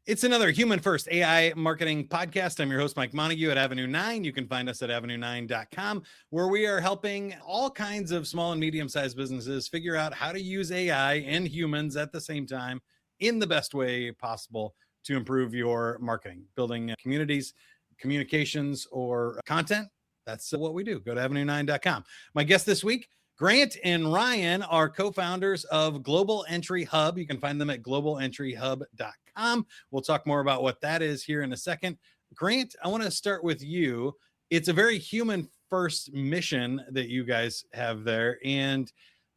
It's another Human First AI marketing podcast. I'm your host, Mike Montague at Avenue 9. You can find us at avenue9.com, where we are helping all kinds of small and medium-sized businesses figure out how to use AI and humans at the same time in the best way possible to improve your marketing, building communities, communications, or content. That's what we do. Go to avenue9.com. My guest this week, Grant and Ryan, are co-founders of Global Entry Hub. You can find them at globalentryhub.com. We'll talk more about what that is here in a second. Grant, I want to start with you. It's a very human first mission that you guys have there. And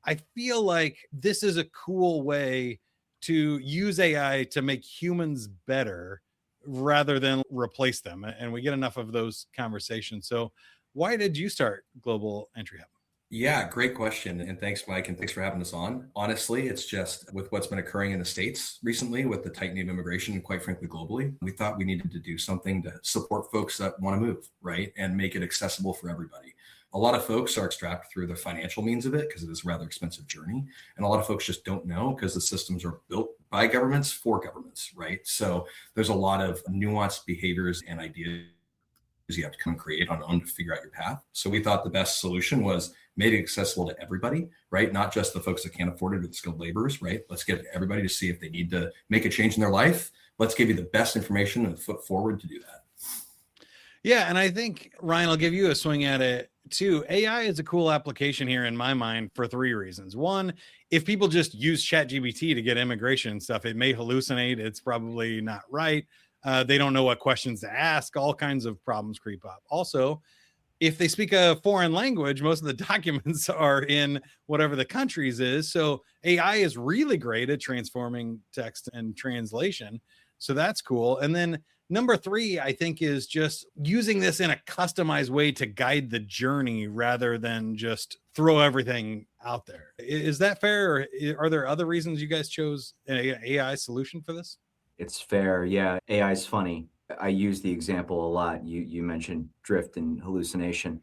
I feel like this is a cool way to use AI to make humans better rather than replace them. And we get enough of those conversations. So why did you start Global Entry Hub? Yeah, great question. And thanks, Mike. And thanks for having us on. Honestly, it's just with what's been occurring in the States recently with the tightening of immigration and quite frankly, globally, we thought we needed to do something to support folks that want to move, right? And make it accessible for everybody. A lot of folks are strapped through the financial means of it because it is a rather expensive journey. And a lot of folks just don't know because the systems are built by governments for governments, right? So there's a lot of nuanced behaviors and ideas you have to come and create on to figure out your path. So we thought the best solution was made it accessible to everybody, right? Not just the folks that can't afford it or the skilled laborers, right? Let's get everybody to see if they need to make a change in their life. Let's give you the best information and a foot forward to do that. Yeah, and I think, Ryan, I'll give you a swing at it too. AI is a cool application here in my mind for three reasons. One, if people just use ChatGPT to get immigration stuff, it may hallucinate. It's probably not right. They don't know what questions to ask. All kinds of problems creep up. Also, if they speak a foreign language, most of the documents are in whatever the country's is. So AI is really great at transforming text and translation. So that's cool. And then number three, I think, is just using this in a customized way to guide the journey rather than just throw everything out there. Is that fair? Or are there other reasons you guys chose an AI solution for this? It's fair. Yeah. AI is funny. I use the example a lot. You mentioned drift and hallucination.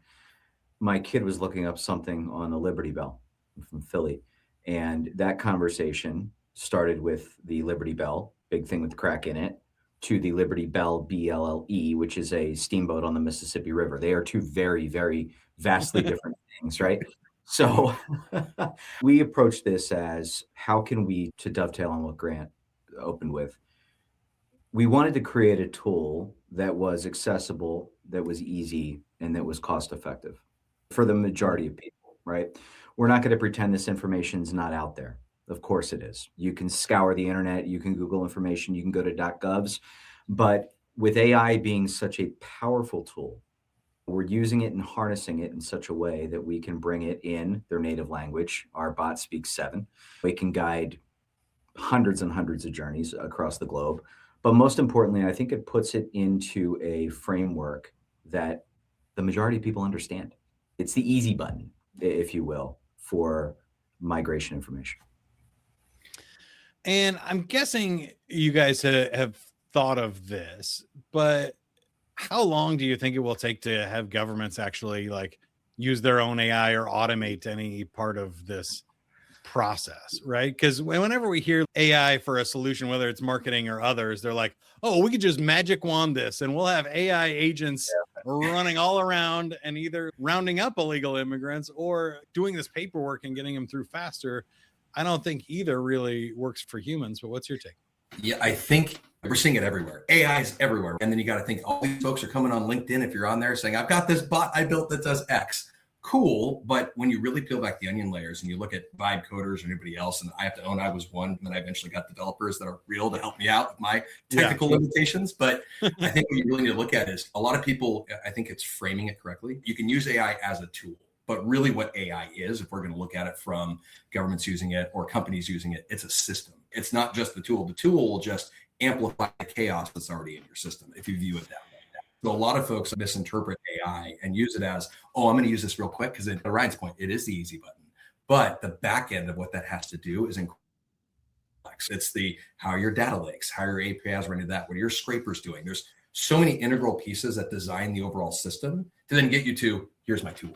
My kid was looking up something on the Liberty Bell from Philly. And that conversation started with the Liberty Bell, big thing with the crack in it, to the Liberty Bell BLLE, which is a steamboat on the Mississippi River. They are two very, very vastly different things, right? So we approach this as how can we, to dovetail on what Grant opened with, we wanted to create a tool that was accessible, that was easy, and that was cost effective for the majority of people, right? We're not going to pretend this information is not out there. Of course it is. You can scour the internet, you can Google information, you can go to .govs, but with AI being such a powerful tool, we're using it and harnessing it in such a way that we can bring it in their native language. Our bot speaks 7. We can guide hundreds and hundreds of journeys across the globe. But most importantly, I think it puts it into a framework that the majority of people understand. It's the easy button, if you will, for migration information. And I'm guessing you guys have thought of this, but how long do you think it will take to have governments actually like use their own AI or automate any part of this process, right? Because whenever we hear AI for a solution, whether it's marketing or others, they're like, oh, we could just magic wand this and we'll have AI agents running all around and either rounding up illegal immigrants or doing this paperwork and getting them through faster. I don't think either really works for humans, but what's your take? Yeah, I think we're seeing it everywhere. AI is everywhere. And then you got to think all these folks are coming on LinkedIn. If you're on there saying, I've got this bot I built that does X. Cool, but when you really peel back the onion layers and you look at vibe coders or anybody else, and I have to own I was one, and then I eventually got developers that are real to help me out with my technical limitations. But I think what you really need to look at is a lot of people, I think it's framing it correctly. You can use AI as a tool, but really what AI is, if we're going to look at it from governments using it or companies using it, it's a system. It's not just the tool. The tool will just amplify the chaos that's already in your system if you view it that way. So a lot of folks misinterpret AI and use it as, oh, I'm going to use this real quick because to Ryan's point, it is the easy button. But the back end of what that has to do is complex. It's the how are your data lakes, how are your APIs running that, what are your scrapers doing? There's so many integral pieces that design the overall system to then get you to, here's my tool,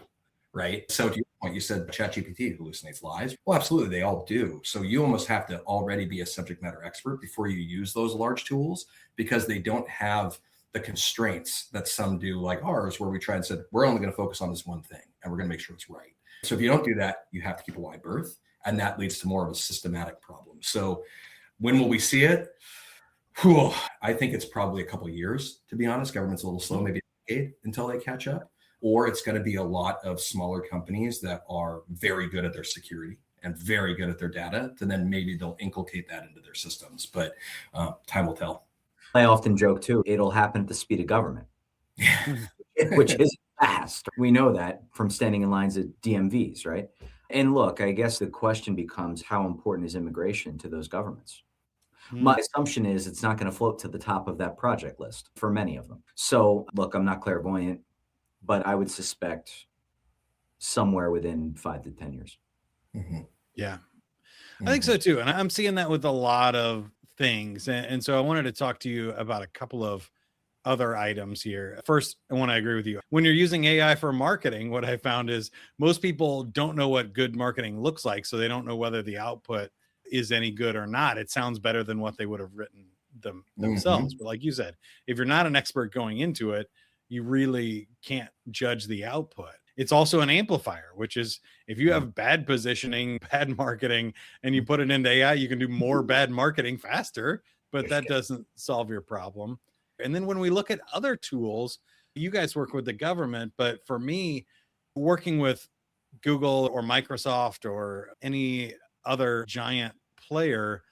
right? So to your point, you said ChatGPT hallucinates lies. Well, absolutely, they all do. So you almost have to already be a subject matter expert before you use those large tools, because they don't have the constraints that some do, like ours, where we try and said, we're only going to focus on this one thing and we're going to make sure it's right. So if you don't do that, you have to keep a wide berth, and that leads to more of a systematic problem. So when will we see it? Whew, I think it's probably a couple of years, to be honest. Government's a little slow, maybe a decade until they catch up. Or it's going to be a lot of smaller companies that are very good at their security and very good at their data, and then maybe they'll inculcate that into their systems. But time will tell. I often joke too, it'll happen at the speed of government, which is fast. We know that from standing in lines at DMVs, right? And look, I guess the question becomes, how important is immigration to those governments? My assumption is it's not going to float to the top of that project list for many of them. So look, I'm not clairvoyant, but I would suspect somewhere within 5 to 10 years. Mm-hmm. Yeah, I think so too. And I'm seeing that with a lot of things. And so I wanted to talk to you about a couple of other items here. First, I want to agree with you. When you're using AI for marketing, what I found is most people don't know what good marketing looks like. So they don't know whether the output is any good or not. It sounds better than what they would have written themselves. But like you said, if you're not an expert going into it, you really can't judge the output. It's also an amplifier, which is if you have bad positioning, bad marketing, and you put it into AI, you can do more bad marketing faster, but that doesn't solve your problem. And then when we look at other tools, you guys work with the government, but for me, working with Google or Microsoft or any other giant player,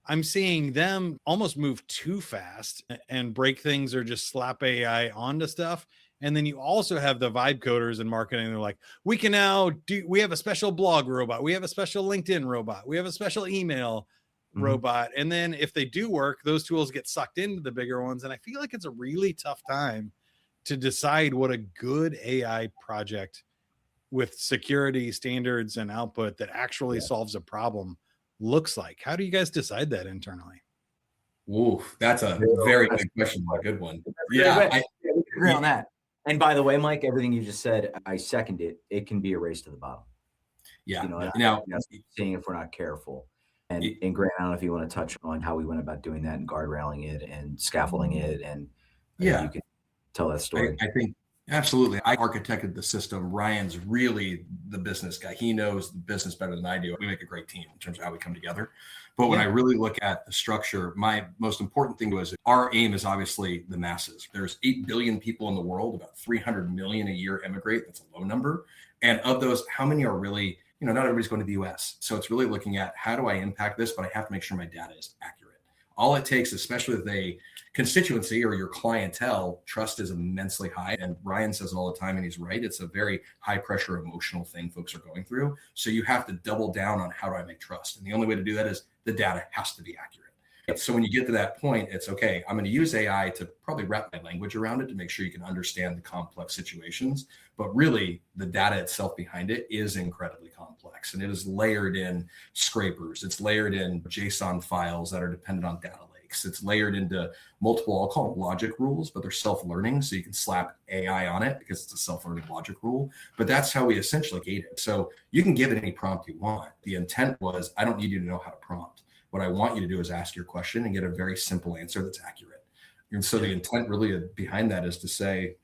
I'm seeing them almost move too fast and break things or just slap AI onto stuff. And then you also have the vibe coders in marketing. They're like, we have a special blog robot. We have a special LinkedIn robot. We have a special email robot. And then if they do work, those tools get sucked into the bigger ones. And I feel like it's a really tough time to decide what a good AI project with security standards and output that actually solves a problem looks like. How do you guys decide that internally? Ooh, that's a very good question. A good one. Yeah, I agree on that. And by the way, Mike, everything you just said, I second it. It can be a race to the bottom. Yeah. Now, seeing if we're not careful. And Grant, I don't know if you want to touch on how we went about doing that and guardrailing it and scaffolding it. And you can tell that story. I think absolutely. I architected the system. Ryan's really the business guy. He knows the business better than I do. We make a great team in terms of how we come together. But when I really look at the structure, my most important thing was our aim is obviously the masses. There's 8 billion people in the world, about 300 million a year immigrate. That's a low number. And of those, how many are really, not everybody's going to the US. So it's really looking at how do I impact this, but I have to make sure my data is accurate. All it takes, especially with a constituency or your clientele, trust is immensely high. And Ryan says it all the time, and he's right. It's a very high pressure emotional thing folks are going through. So you have to double down on how do I make trust? And the only way to do that is the data has to be accurate. So when you get to that point, it's okay, I'm going to use AI to probably wrap my language around it to make sure you can understand the complex situations. But really, the data itself behind it is incredibly complex. And it is layered in scrapers. It's layered in JSON files that are dependent on data lakes. It's layered into multiple, I'll call them logic rules, but they're self-learning. So you can slap AI on it because it's a self-learning logic rule. But that's how we essentially gate it. So you can give it any prompt you want. The intent was, I don't need you to know how to prompt. What I want you to do is ask your question and get a very simple answer that's accurate. And so the intent really behind that is to say,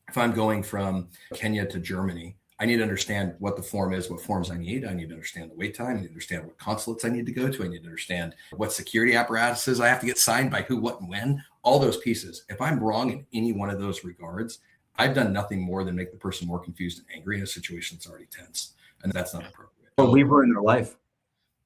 if I'm going from Kenya to Germany, I need to understand what the form is, what forms I need. I need to understand the wait time. I need to understand what consulates I need to go to. I need to understand what security apparatuses I have to get signed by who, what, and when, all those pieces. If I'm wrong in any one of those regards, I've done nothing more than make the person more confused and angry in a situation that's already tense. And that's not appropriate. But we've ruined their life.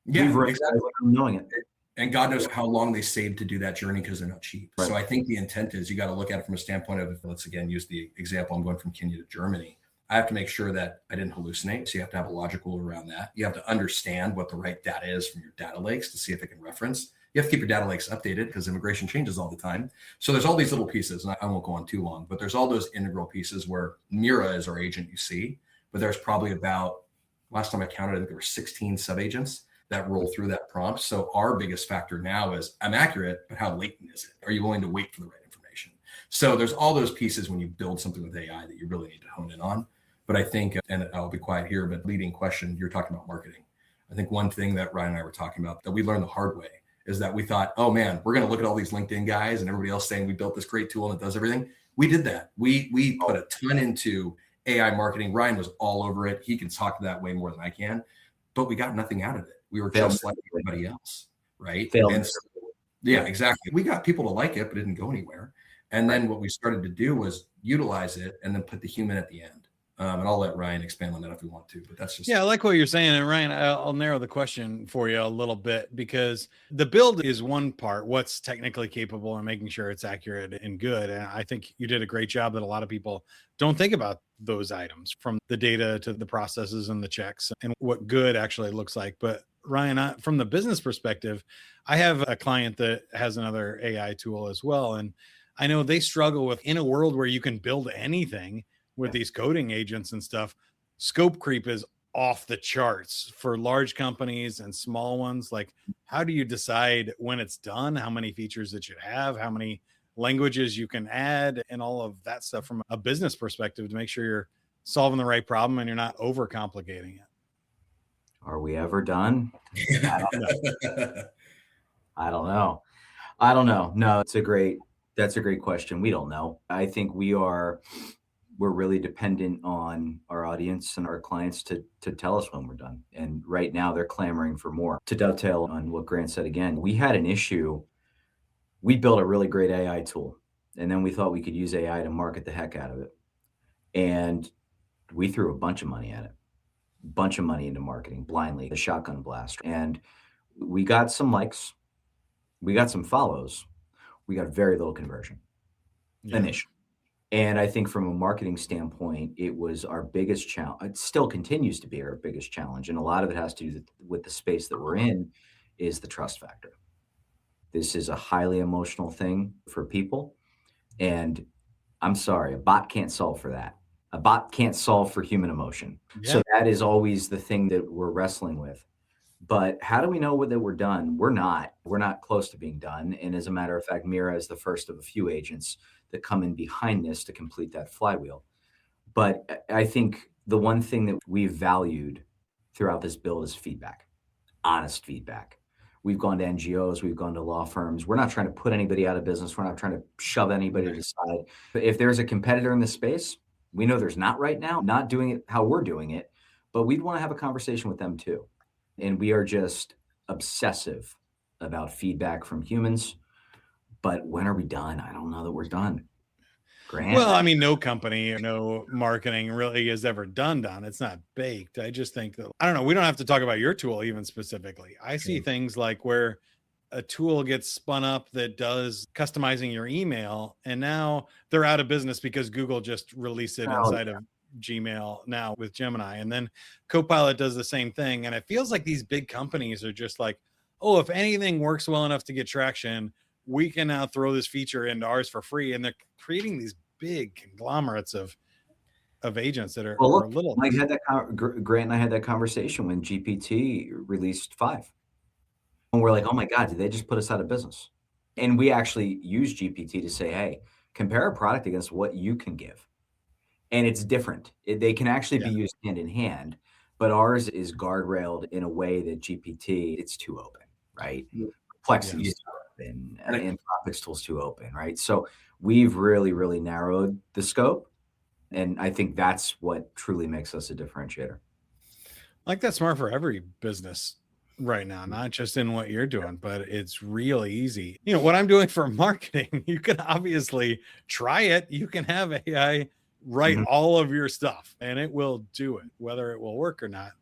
Yeah, exactly. Knowing it. And God knows how long they saved to do that journey because they're not cheap. Right. So I think the intent is you got to look at it from a standpoint of, let's again use the example, I'm going from Kenya to Germany. I have to make sure that I didn't hallucinate. So you have to have a logic rule around that. You have to understand what the right data is from your data lakes to see if it can reference. You have to keep your data lakes updated because immigration changes all the time. So there's all these little pieces, and I won't go on too long, but there's all those integral pieces where Mira is our agent you see, but there's probably about, last time I counted, I think there were 16 sub-agents that roll through that prompt. So our biggest factor now is I'm accurate, but how latent is it? Are you willing to wait for the right information? So there's all those pieces when you build something with AI that you really need to hone in on. But I think, and I'll be quiet here, but leading question, you're talking about marketing. I think one thing that Ryan and I were talking about that we learned the hard way is that we thought, oh man, we're going to look at all these LinkedIn guys and everybody else saying we built this great tool and it does everything. We did that. We put a ton into AI marketing. Ryan was all over it. He can talk to that way more than I can, but we got nothing out of it. We were just like everybody else, right? And so, yeah, exactly. We got people to like it, but it didn't go anywhere. And then what we started to do was utilize it and then put the human at the end. And I'll let Ryan expand on that if we want to, but that's just. Yeah, I like what you're saying. And Ryan, I'll narrow the question for you a little bit, because the build is one part, what's technically capable and making sure it's accurate and good. And I think you did a great job that a lot of people don't think about those items, from the data to the processes and the checks and what good actually looks like. But Ryan, from the business perspective, I have a client that has another AI tool as well. And I know they struggle with, in a world where you can build anything with these coding agents and stuff, scope creep is off the charts for large companies and small ones. Like, how do you decide when it's done, how many features it should have, how many languages you can add, and all of that stuff from a business perspective to make sure you're solving the right problem and you're not overcomplicating it? Are we ever done? I don't know. I don't know. No, that's a great question. We don't know. I think we're really dependent on our audience and our clients to tell us when we're done. And right now they're clamoring for more. To dovetail on what Grant said again, we had an issue. We built a really great AI tool, and then we thought we could use AI to market the heck out of it. And we threw a bunch of money at it, a bunch of money into marketing blindly, the shotgun blast. And we got some likes, we got some follows, we got very little conversion initially. And I think from a marketing standpoint, it was our biggest challenge. It still continues to be our biggest challenge. And a lot of it has to do with the space that we're in, is the trust factor. This is a highly emotional thing for people. And I'm sorry, a bot can't solve for that. A bot can't solve for human emotion. Yeah. So that is always the thing that we're wrestling with. But how do we know that we're done? We're not close to being done. And as a matter of fact, Mira is the first of a few agents that come in behind this to complete that flywheel. But I think the one thing that we've valued throughout this build is feedback, honest feedback. We've gone to NGOs, we've gone to law firms. We're not trying to put anybody out of business. We're not trying to shove anybody to the side. But if there's a competitor in this space, we know there's not right now, not doing it how we're doing it, but we'd want to have a conversation with them too. And we are just obsessive about feedback from humans. But when are we done? I don't know that we're done. Grant? Well, I mean, no company or no marketing really is ever done. It's not baked. I just think that, I don't know, we don't have to talk about your tool even specifically. I see things like where a tool gets spun up that does customizing your email, and now they're out of business because Google just released it inside of Gmail now with Gemini. And then Copilot does the same thing. And it feels like these big companies are just like, oh, if anything works well enough to get traction, we can now throw this feature into ours for free. And they're creating these big conglomerates of agents that are, are little. Grant and I had that conversation when GPT released 5. And we're like, oh my God, did they just put us out of business? And we actually use GPT to say, hey, compare a product against what you can give. And it's different. They can actually be used hand in hand, but ours is guardrailed in a way that GPT, it's too open, right? Perplexity is too open, and Anthropic's tool's too open, right? So we've really, really narrowed the scope. And I think that's what truly makes us a differentiator. Like, that's smart for every business right now, not just in what you're doing, but it's really easy. You know, what I'm doing for marketing, you can obviously try it. You can have AI write all of your stuff and it will do it. Whether it will work or not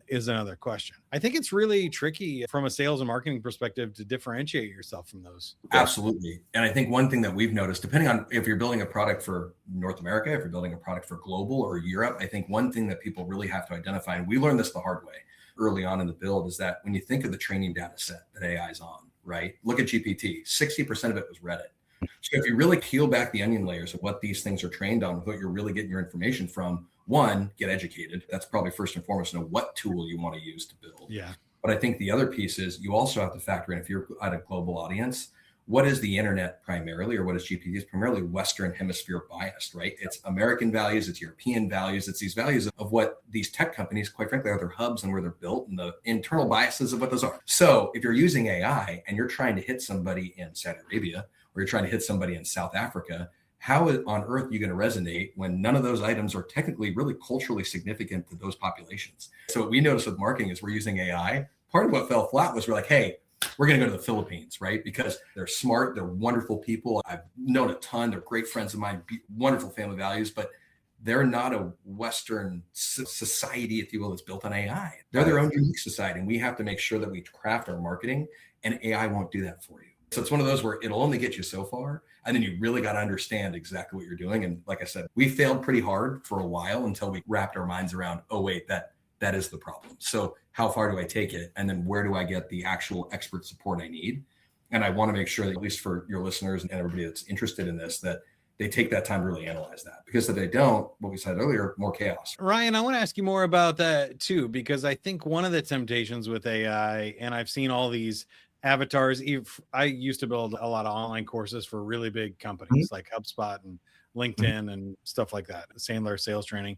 is another question. I think it's really tricky from a sales and marketing perspective to differentiate yourself from those. Absolutely. And I think one thing that we've noticed, depending on if you're building a product for North America, if you're building a product for global or Europe, I think one thing that people really have to identify, and we learned this the hard way early on in the build, is that when you think of the training data set that AI is on, right? Look at GPT, 60% of it was Reddit. So if you really peel back the onion layers of what these things are trained on, what you're really getting your information from, one, get educated. That's probably first and foremost, know what tool you want to use to build. Yeah. But I think the other piece is you also have to factor in, if you're at a global audience, what is the internet primarily, or what is GPT? It's primarily Western hemisphere biased, right? It's American values, it's European values, it's these values of what these tech companies, quite frankly, are their hubs and where they're built, and the internal biases of what those are. So if you're using AI and you're trying to hit somebody in Saudi Arabia, or you're trying to hit somebody in South Africa, how on earth are you going to resonate when none of those items are technically really culturally significant to those populations? So what we noticed with marketing is we're using AI. Part of what fell flat was we're like, hey, we're going to go to the Philippines, right? Because they're smart, they're wonderful people. I've known a ton. They're great friends of mine, wonderful family values, but they're not a Western society, if you will, that's built on AI. They're their own unique society. And we have to make sure that we craft our marketing, and AI won't do that for you. So it's one of those where it'll only get you so far. And then you really got to understand exactly what you're doing. And like I said, we failed pretty hard for a while until we wrapped our minds around, oh, wait, that is the problem. So how far do I take it? And then where do I get the actual expert support I need? And I want to make sure that, at least for your listeners and everybody that's interested in this, that they take that time to really analyze that. Because if they don't, what we said earlier, more chaos. Ryan, I want to ask you more about that too, because I think one of the temptations with AI, and I've seen all these avatars. I used to build a lot of online courses for really big companies like HubSpot and LinkedIn and stuff like that, Sandler sales training.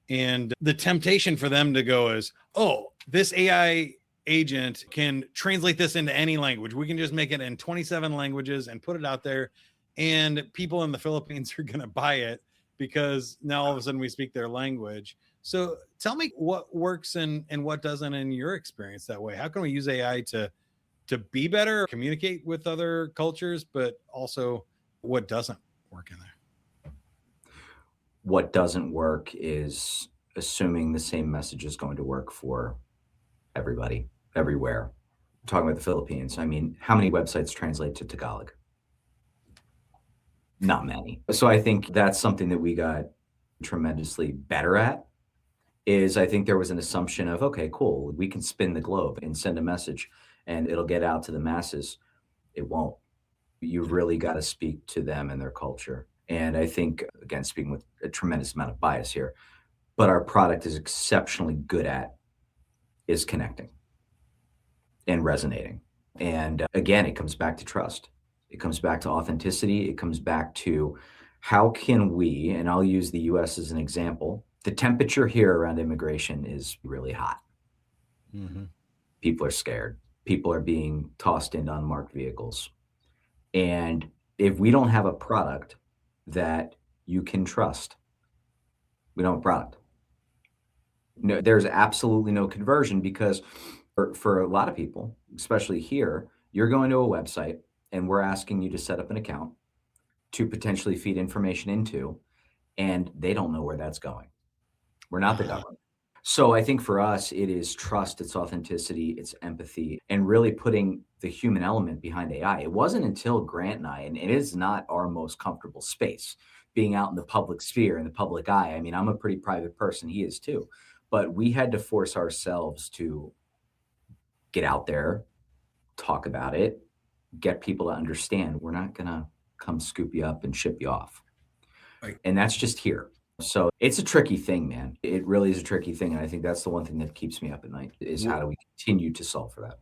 And the temptation for them to go is, oh, this AI agent can translate this into any language. We can just make it in 27 languages and put it out there. And people in the Philippines are going to buy it because now all of a sudden we speak their language. So tell me what works and what doesn't in your experience that way. How can we use AI to be better, communicate with other cultures, but also what doesn't work in there? What doesn't work is assuming the same message is going to work for everybody, everywhere. Talking about the Philippines, I mean, how many websites translate to Tagalog? Not many. So I think that's something that we got tremendously better at. Is I think there was an assumption of, okay, cool, we can spin the globe and send a message and it'll get out to the masses. It won't. You really got to speak to them and their culture. And I think, again, speaking with a tremendous amount of bias here, but our product is exceptionally good at is connecting and resonating. And again, it comes back to trust. It comes back to authenticity. It comes back to how can we, and I'll use the US as an example, the temperature here around immigration is really hot. Mm-hmm. People are scared. People are being tossed into unmarked vehicles. And if we don't have a product that you can trust, we don't have a product. No, there's absolutely no conversion because for a lot of people, especially here, you're going to a website and we're asking you to set up an account to potentially feed information into, and they don't know where that's going. We're not the government. So I think for us, it is trust, it's authenticity, it's empathy, and really putting the human element behind AI. It wasn't until Grant and I, and it is not our most comfortable space, being out in the public sphere, in the public eye. I mean, I'm a pretty private person, he is too, but we had to force ourselves to get out there, talk about it, get people to understand we're not going to come scoop you up and ship you off. Right. And that's just here. So it's a tricky thing, man. It really is a tricky thing. And I think that's the one thing that keeps me up at night is how do we continue to solve for that?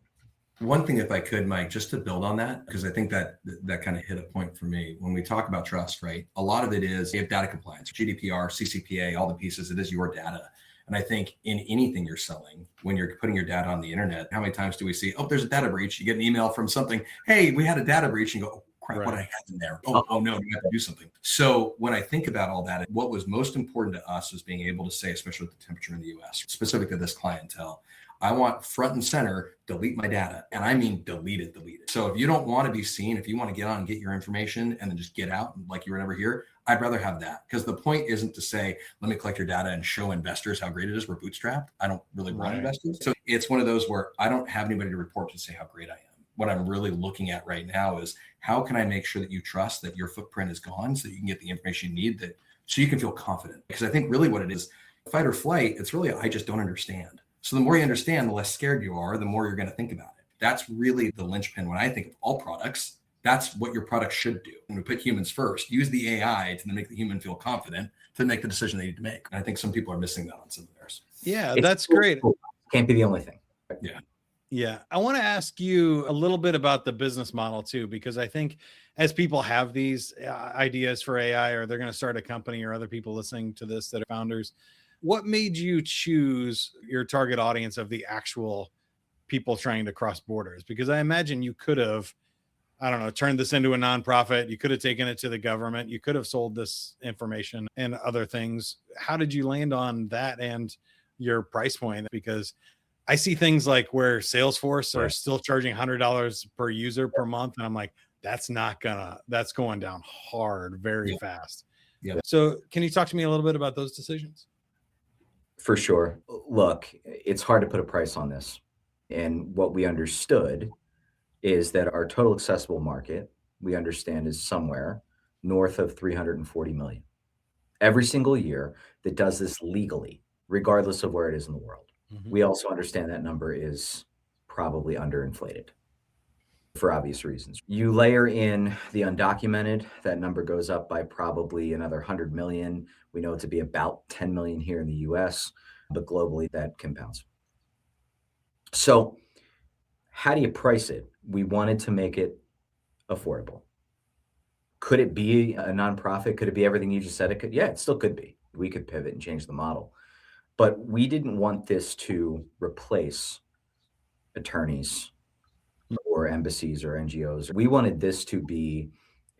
One thing, if I could, Mike, just to build on that, because I think that kind of hit a point for me. When we talk about trust, right? A lot of it is you have data compliance, GDPR, CCPA, all the pieces. It is your data. And I think in anything you're selling, when you're putting your data on the internet, how many times do we see, oh, there's a data breach? You get an email from something, hey, we had a data breach, and you go, oh, crap, right. What I have in there. Oh no, we have to do something. So when I think about all that, what was most important to us was being able to say, especially with the temperature in the US, specific to this clientele, I want front and center, delete my data. And I mean, delete it. So if you don't want to be seen, if you want to get on and get your information and then just get out like you were never here, I'd rather have that. Because the point isn't to say, let me collect your data and show investors how great it is. We're bootstrapped. I don't really want investors. So it's one of those where I don't have anybody to report to say how great I am. What I'm really looking at right now is how can I make sure that you trust that your footprint is gone so that you can get the information you need so you can feel confident. Because I think really what it is, fight or flight, it's really, I just don't understand. So the more you understand, the less scared you are, the more you're going to think about it. That's really the linchpin. When I think of all products, that's what your product should do. When we put humans first, use the AI to make the human feel confident to make the decision they need to make. And I think some people are missing that on some of theirs. Yeah, that's great. Cool. Can't be the only thing. Yeah. Yeah. I want to ask you a little bit about the business model too, because I think as people have these ideas for AI, or they're going to start a company, or other people listening to this that are founders, what made you choose your target audience of the actual people trying to cross borders? Because I imagine you could have, I don't know, turned this into a nonprofit. You could have taken it to the government. You could have sold this information and other things. How did you land on that and your price point? Because I see things like where Salesforce are Right. still charging $100 per user per month. And I'm like, that's going down hard very fast. Yeah. So can you talk to me a little bit about those decisions? For sure. Look, it's hard to put a price on this. And what we understood is that our total accessible market, we understand, is somewhere north of 340 million every single year that does this legally, regardless of where it is in the world. We also understand that number is probably underinflated for obvious reasons. You layer in the undocumented, that number goes up by probably another 100 million. We know it to be about 10 million here in the US, but globally that compounds. So how do you price it? We wanted to make it affordable. Could it be a nonprofit? Could it be everything you just said it could? Yeah, it still could be. We could pivot and change the model. But we didn't want this to replace attorneys or embassies or NGOs. We wanted this to be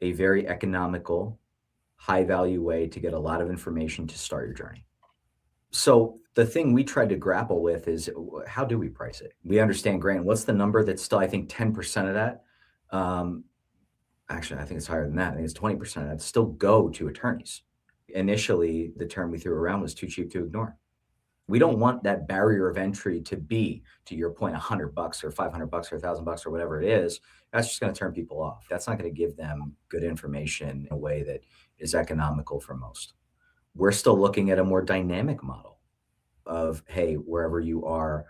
a very economical, high value way to get a lot of information to start your journey. So the thing we tried to grapple with is, how do we price it? We understand, Grant, what's the number that's still, I think 10% of that. Actually, I think it's higher than that. I think it's 20% of that still go to attorneys. Initially, the term we threw around was too cheap to ignore. We don't want that barrier of entry to be, to your point, $100 or $500 or $1,000 or whatever it is. That's just going to turn people off. That's not going to give them good information in a way that is economical for most. We're still looking at a more dynamic model of, hey, wherever you are,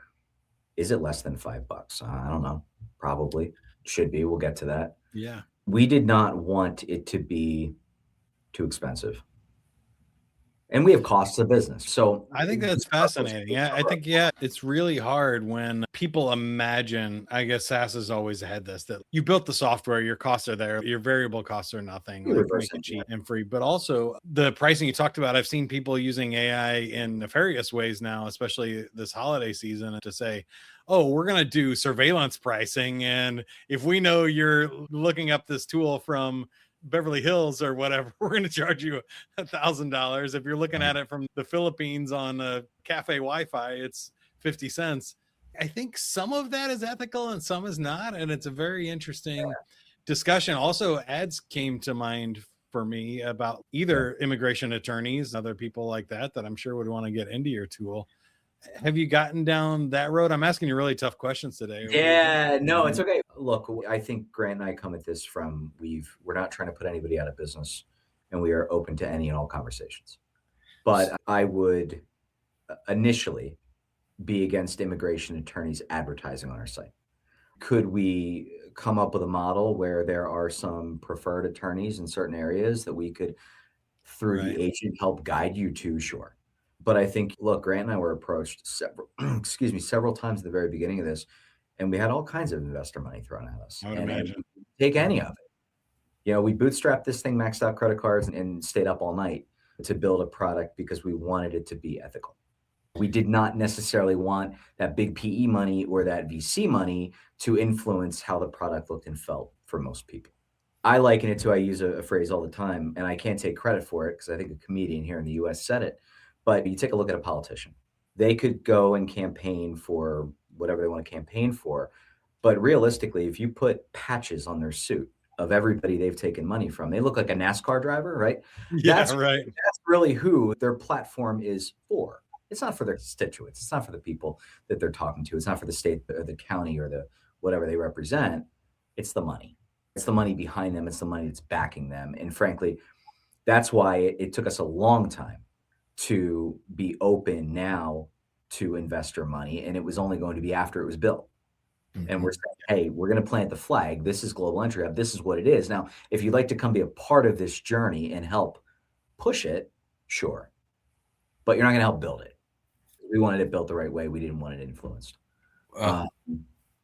is it less than $5? I don't know. Probably should be. We'll get to that. Yeah. We did not want it to be too expensive. And we have costs of business. So I think that's fascinating. Yeah, I think, it's really hard when people imagine, I guess SaaS has always had this, that you built the software, your costs are there, your variable costs are nothing, You like reverse make it cheap engineer. and free. But also the pricing you talked about, I've seen people using AI in nefarious ways now, especially this holiday season, to say, oh, we're going to do surveillance pricing. And if we know you're looking up this tool from Beverly Hills or whatever, we're going to charge you $1,000. If you're looking at it from the Philippines on a cafe Wi-Fi, it's 50 cents. I think some of that is ethical and some is not. And it's a very interesting discussion. Also, ads came to mind for me about either immigration attorneys, other people like that I'm sure would want to get into your tool. Have you gotten down that road? I'm asking you really tough questions today. Yeah, no, it's okay. Look, I think Grant and I come at this from, we're not trying to put anybody out of business, and we are open to any and all conversations. But I would initially be against immigration attorneys advertising on our site. Could we come up with a model where there are some preferred attorneys in certain areas that we could, through the agent, help guide you to? Sure. But I think, look, Grant and I were approached several times at the very beginning of this, and we had all kinds of investor money thrown at us. I would and imagine. Take any of it. We bootstrapped this thing, maxed out credit cards, and stayed up all night to build a product because we wanted it to be ethical. We did not necessarily want that big PE money or that VC money to influence how the product looked and felt for most people. I liken it to, I use a phrase all the time, and I can't take credit for it because I think a comedian here in the US said it. But you take a look at a politician. They could go and campaign for whatever they want to campaign for. But realistically, if you put patches on their suit of everybody they've taken money from, they look like a NASCAR driver, right? Yeah, That's really who their platform is for. It's not for their constituents. It's not for the people that they're talking to. It's not for the state or the county or the whatever they represent. It's the money. It's the money behind them. It's the money that's backing them. And frankly, that's why it took us a long time to be open now to investor money. And it was only going to be after it was built. And we're saying, hey, we're going to plant the flag. This is Global Entry Hub. This is what it is. Now, if you'd like to come be a part of this journey and help push it, sure. But you're not going to help build it. We wanted it built the right way. We didn't want it influenced.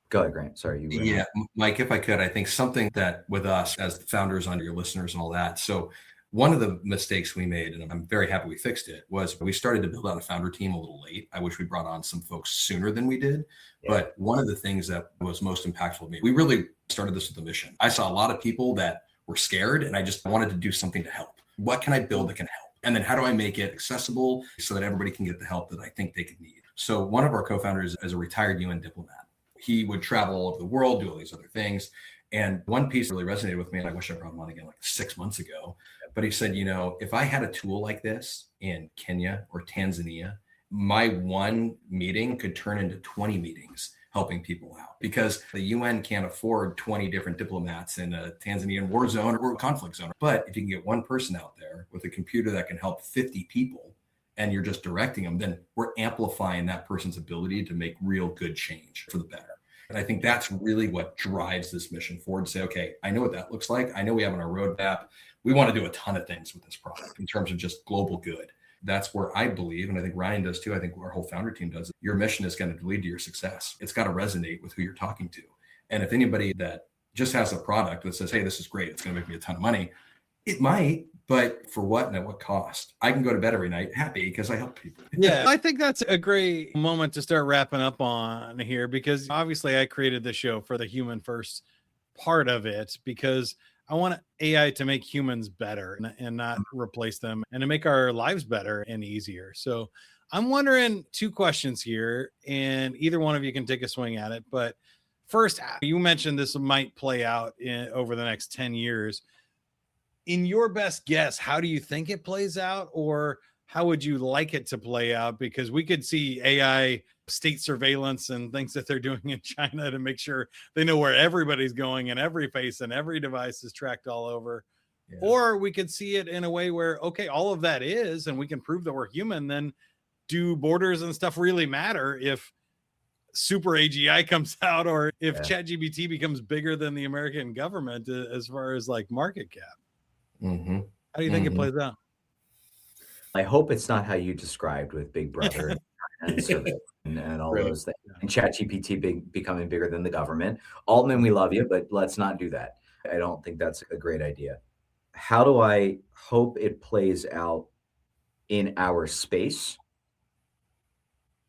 Go ahead, Grant. Sorry, you were Yeah, Mike, if I could, I think something that with us as the founders, under your listeners and all that. So one of the mistakes we made, and I'm very happy we fixed it, was we started to build out a founder team a little late. I wish we brought on some folks sooner than we did. Yeah. But one of the things that was most impactful to me, we really started this with a mission. I saw a lot of people that were scared, and I just wanted to do something to help. What can I build that can help? And then how do I make it accessible so that everybody can get the help that I think they could need? So one of our co-founders is a retired UN diplomat. He would travel all over the world, do all these other things. And one piece really resonated with me, and I wish I brought him on again like 6 months ago. But he said, if I had a tool like this in Kenya or Tanzania, my one meeting could turn into 20 meetings helping people out, because the UN can't afford 20 different diplomats in a Tanzanian war zone or conflict zone. But if you can get one person out there with a computer that can help 50 people, and you're just directing them, then we're amplifying that person's ability to make real good change for the better. And I think that's really what drives this mission forward, to say, okay, I know what that looks like. I know we have on our roadmap. We want to do a ton of things with this product in terms of just global good. That's where I believe, and I think Ryan does too, I think our whole founder team does, your mission is going to lead to your success. It's got to resonate with who you're talking to. And if anybody that just has a product that says, hey, this is great, it's going to make me a ton of money, it might, but for what and at what cost? I can go to bed every night happy because I help people. Yeah, I think that's a great moment to start wrapping up on here, because obviously I created the show for the human first part of it, because I want AI to make humans better and not replace them, and to make our lives better and easier. So I'm wondering two questions here, and either one of you can take a swing at it. But first, you mentioned this might play out over the next 10 years. In your best guess, how do you think it plays out, or how would you like it to play out? Because we could see AI state surveillance and things that they're doing in China to make sure they know where everybody's going, and every face and every device is tracked all over. Yeah. Or we could see it in a way where, okay, all of that is, and we can prove that we're human. Then do borders and stuff really matter if super AGI comes out, or if ChatGPT becomes bigger than the American government as far as like market cap? Mm-hmm. How do you think it plays out? I hope it's not how you described with Big Brother and surveillance and all those things. And ChatGPT becoming bigger than the government. Altman, we love you, but let's not do that. I don't think that's a great idea. How do I hope it plays out in our space?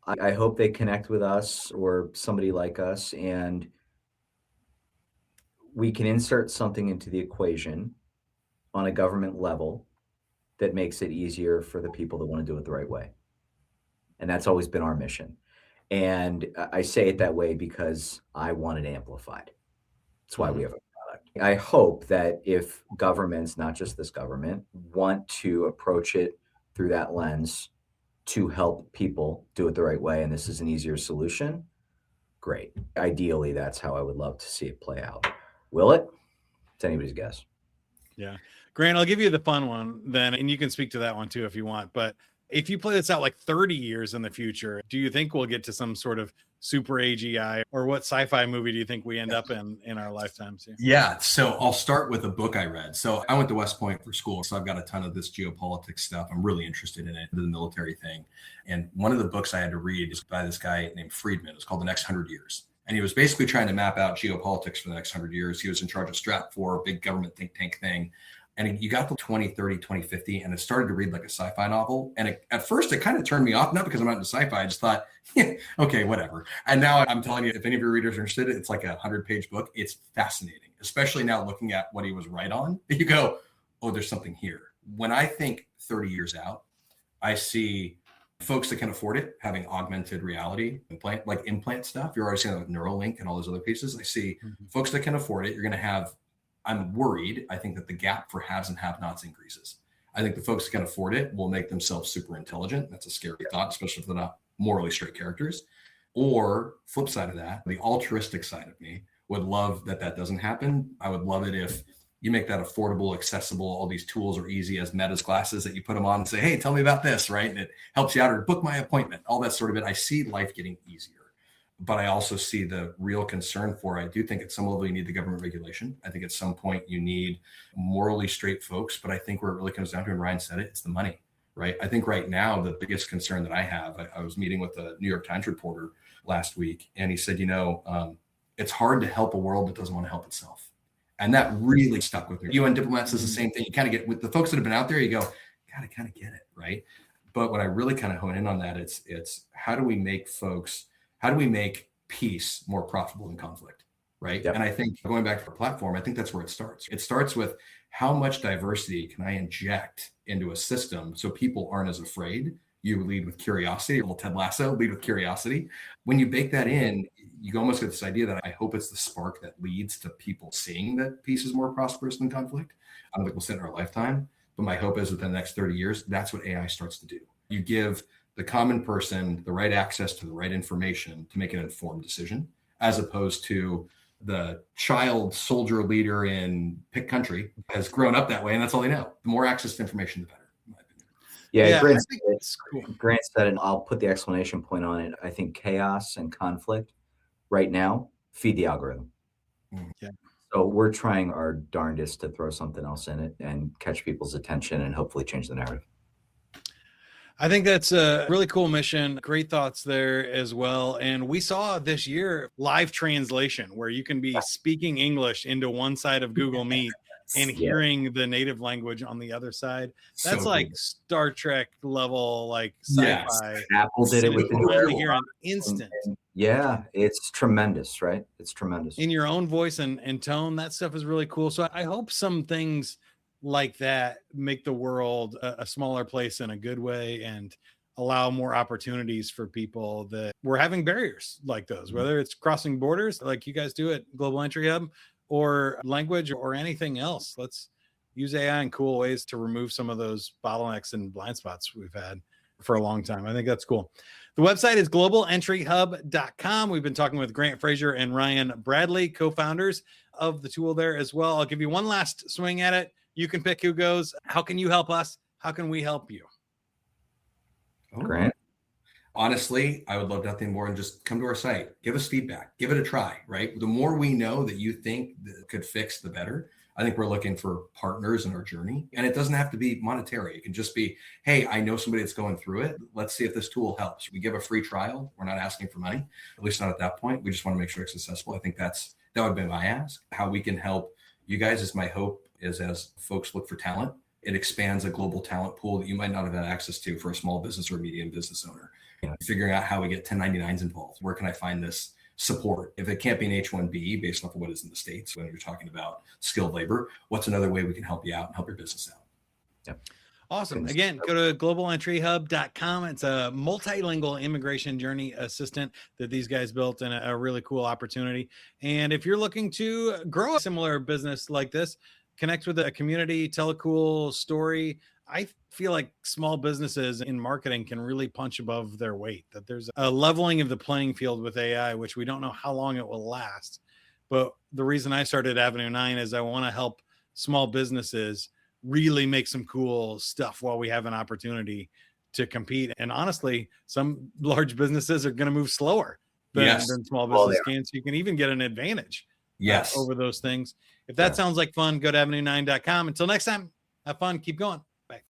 I hope they connect with us or somebody like us, and we can insert something into the equation on a government level that makes it easier for the people that want to do it the right way. And that's always been our mission. And I say it that way because I want it amplified. That's why we have a product. I hope that if governments, not just this government, want to approach it through that lens to help people do it the right way, and this is an easier solution, great. Ideally, that's how I would love to see it play out. Will it? It's anybody's guess. Yeah. Grant, I'll give you the fun one then, and you can speak to that one too if you want. But if you play this out like 30 years in the future, do you think we'll get to some sort of super AGI, or what sci-fi movie do you think we end up in our lifetimes here? Yeah. So I'll start with a book I read. So I went to West Point for school, so I've got a ton of this geopolitics stuff. I'm really interested in it, the military thing. And one of the books I had to read is by this guy named Friedman. It's called The Next 100 Years. And he was basically trying to map out geopolitics for the next 100 years. He was in charge of Stratfor, big government think tank thing. And you got to 2030, 2050, and it started to read like a sci-fi novel. And at first, it kind of turned me off, not because I'm not into sci-fi. I just thought, yeah, okay, whatever. And now I'm telling you, if any of your readers are interested, it's like a 100-page book. It's fascinating, especially now looking at what he was right on. You go, oh, there's something here. When I think 30 years out, I see folks that can afford it having augmented reality implant stuff. You're already seeing that with Neuralink and all those other pieces. I see folks that can afford it. You're going to have, I'm worried. I think that the gap for haves and have-nots increases. I think the folks that can afford it will make themselves super intelligent. That's a scary thought, especially if they're not morally straight characters. Or flip side of that, the altruistic side of me would love that doesn't happen. I would love it if you make that affordable, accessible. All these tools are easy as Meta's glasses that you put them on and say, hey, tell me about this, right? And it helps you out, or book my appointment, all that sort of it. I see life getting easier. But I also see the real concern for, I do think at some level you need the government regulation. I think at some point you need morally straight folks, but I think where it really comes down to, and Ryan said it, it's the money, right? I think right now, the biggest concern that I have, I was meeting with a New York Times reporter last week, and he said, It's hard to help a world that doesn't want to help itself. And that really stuck with me. UN Diplomats is the same thing. You kind of get with the folks that have been out there, you go, gotta kind of get it, right? But what I really kind of hone in on that, it's how do we make peace more profitable than conflict, right? Yep. And I think going back to our platform, I think that's where it starts. It starts with how much diversity can I inject into a system so people aren't as afraid. You lead with curiosity, a little Ted Lasso, lead with curiosity. When you bake that in, you almost get this idea that I hope it's the spark that leads to people seeing that peace is more prosperous than conflict. I don't think we'll see it in our lifetime, but my hope is within the next 30 years, that's what AI starts to do. You give the common person the right access to the right information to make an informed decision, as opposed to the child soldier leader in pick country has grown up that way, and that's all they know. The more access to information, the better. Yeah, Grant said, and I'll put the exclamation point on it. I think chaos and conflict right now feed the algorithm. Yeah. So we're trying our darndest to throw something else in it and catch people's attention and hopefully change the narrative. I think that's a really cool mission. Great thoughts there as well. And we saw this year live translation where you can be speaking English into one side of Google Meet and hearing the native language on the other side. That's so like cool. Star Trek level, like sci-fi. Yes. Apple did it with the hear an instant. Yeah, it's tremendous, right? It's tremendous. In your own voice and tone, that stuff is really cool. So I hope some things like that make the world a smaller place in a good way and allow more opportunities for people that were having barriers like those, whether it's crossing borders like you guys do at Global Entry Hub, or language or anything else. Let's use AI in cool ways to remove some of those bottlenecks and blind spots we've had for a long time. I think that's cool. The website is globalentryhub.com. We've been talking with Grant Frazier and Ryan Bradley, co-founders of the tool there as well. I'll give you one last swing at it. You can pick who goes. How can you help us? How can we help you? Grant? Honestly, I would love nothing more than just come to our site, give us feedback, give it a try, right? The more we know that you think that could fix, the better. I think we're looking for partners in our journey, and it doesn't have to be monetary. It can just be, hey, I know somebody that's going through it. Let's see if this tool helps. We give a free trial. We're not asking for money, at least not at that point. We just want to make sure it's successful. I think that would be my ask. How we can help you guys is my hope, is as folks look for talent, it expands a global talent pool that you might not have had access to for a small business or medium business owner. Figuring out how we get 1099s involved. Where can I find this support? If it can't be an H-1B based off of what is in the States, when you're talking about skilled labor, what's another way we can help you out and help your business out? Yep. Awesome. Again, go to globalentryhub.com. It's a multilingual immigration journey assistant that these guys built, and a really cool opportunity. And if you're looking to grow a similar business like this, connect with a community, tell a cool story. I feel like small businesses in marketing can really punch above their weight, that there's a leveling of the playing field with AI, which we don't know how long it will last. But the reason I started Avenue 9 is I want to help small businesses really make some cool stuff while we have an opportunity to compete. And honestly, some large businesses are going to move slower than small business can. So you can even get an advantage over those things. If that sounds like fun, go to avenue9.com. Until next time, have fun. Keep going. Bye.